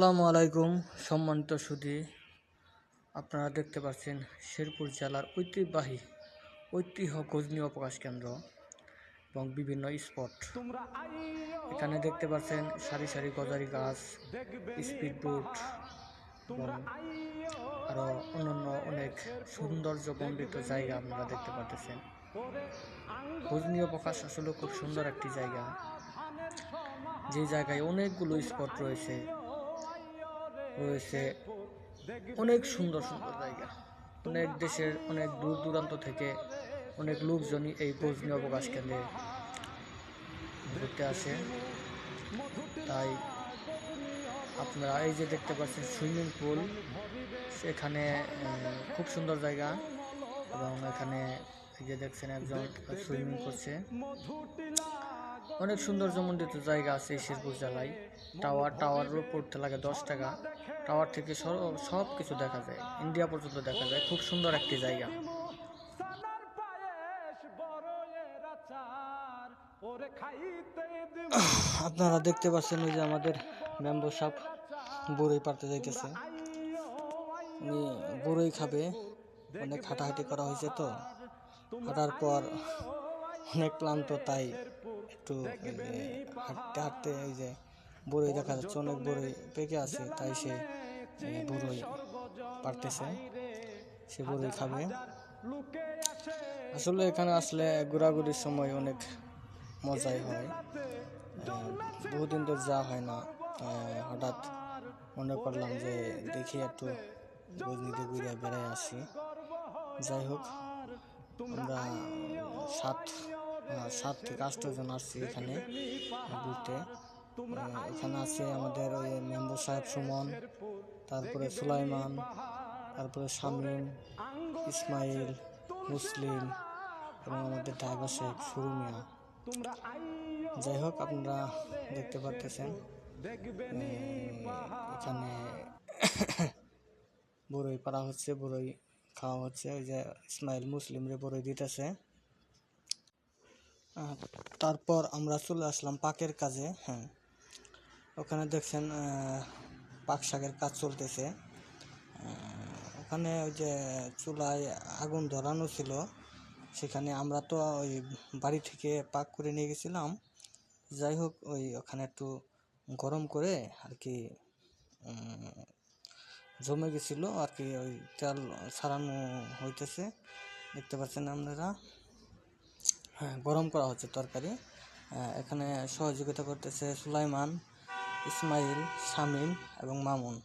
আসসালামু আলাইকুম সম্মানিত সুধী, আপনারা দেখতে পাচ্ছেন শেরপুর জেলার ঐতিহ্য গজনী অবকাশ কেন্দ্র এবং বিভিন্ন স্পট। এখানে দেখতে পাচ্ছেন সারি সারি গজারি গাছ, স্পিড বোট এবং আরও অন্যান্য অনেক সৌন্দর্যমণ্ডিত জায়গা আপনারা দেখতে পাচ্ছেন। গজনী অবকাশ আসলে খুব সুন্দর একটি জায়গা, যে জায়গায় অনেকগুলো স্পট রয়েছে অনেক সুন্দর সুন্দর জায়গা। অনেক দেশের অনেক দূর দূরান্ত থেকে অনেক লোকজনই এই গজনী অবকাশ কেন্দ্রে ঘুরতে আসে। তাই আপনারা এই যে দেখতে পাচ্ছেন সুইমিং পুল, সেখানে খুব সুন্দর জায়গা এবং এখানে এই যে দেখছেন একজন সুইমিং করছে। অনেক সৌন্দর্যমণ্ডিত জায়গা আছে এই শেরপুর জেলায়। টাওয়ারের উপর উঠতে লাগে 10 টাকা। টাওয়ার থেকে সব কিছু দেখা যায়, ইন্ডিয়া পর্যন্ত দেখা যায়। খুব সুন্দর একটি জায়গা। আপনারা দেখতে পাচ্ছেন ওই যে আমাদের মেম্বার সাহেব বড়ই পাড়তে যাইতেছে। উনি বড়ই খাবে। অনেক হাঁটাহাঁটি করা হয়েছে, তো হাঁটার পর অনেক ক্লান্ত, তাই একটু হাঁটতে হাঁটতে ওই যে বড়ই দেখা যাচ্ছে, অনেক বড়ই পেকে আছে, তাই সে বড়ই পারতেছে, সে বড়ই খাবে। আসলে এখানে আসলে ঘোরাঘুরির সময় অনেক মজাই হয়। বহুদিন তো যাওয়া হয় না, হঠাৎ মনে করলাম যে দেখি একটু গজনীতে ঘুরে বেড়ায় আসি। যাই হোক, আমরা 7 থেকে 8 জন আসছি এখানে ঘুরতে। এখানে আছে আমাদের ওই মেম্বার সাহেব সুমন, তারপরে সুলাইমান, তারপরে শামীম, ইসমাইল, মুসলিম এবং আমাদের ড্রাইভার সাহেব সুরুমিয়া। যাই হোক, আপনারা দেখতে পারতেছেন এখানে বড়ই পাড়া হচ্ছে, বড়ই খাওয়া হচ্ছে। ওই যে ইসমাইল মুসলিমরে বড়ই দিতেছে। তারপর আমরা চলে আসলাম পাকের কাজে। ওখানে দেখছেন পাক শাকের কাজ চলতেছে। ওখানে ওই যে চুলায় আগুন ধরানো ছিল, সেখানে আমরা তো ওই বাড়ি থেকে পাক করে নিয়ে গেছিলাম। যাই হোক, ওখানে একটু গরম করে আর কি জমে গেছিলো আর কি, ওই তেল ছাড়ানো হইতেছে, দেখতে পাচ্ছেন আপনারা। গরম করা হচ্ছে তরকারি। এখানে সহযোগিতা করতেছে সুলাইমান, ইসমাইল, শামীম এবং মামুন।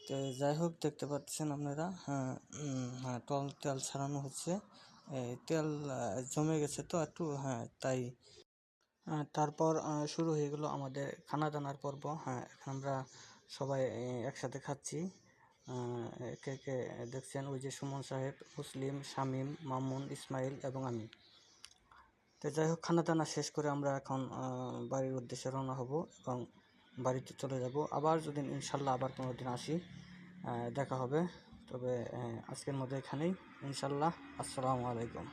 তো যাই হোক, দেখতে পাচ্ছেন আপনারা তেল ছাড়ানো হচ্ছে। তেল জমে গেছে তো একটু, তাই তারপর শুরু হয়ে গেল আমাদের খানা দানার পর্ব। এখন আমরা সবাই একসাথে খাচ্ছি। একে একে দেখছেন ওই যে সুমন সাহেব, মুসলিম, শামীম, মামুন, ইসমাইল এবং আমি। তো যাই হোক, খানা দানা শেষ করে আমরা এখন বাড়ির উদ্দেশ্যে রওনা হব এবং বাড়িতে চলে যাব। আবার যদি ইনশাল্লাহ আবার কোনো দিন আসি, দেখা হবে। তবে আজকের মতো এখানেই, ইনশাল্লাহ। আসসালামু আলাইকুম।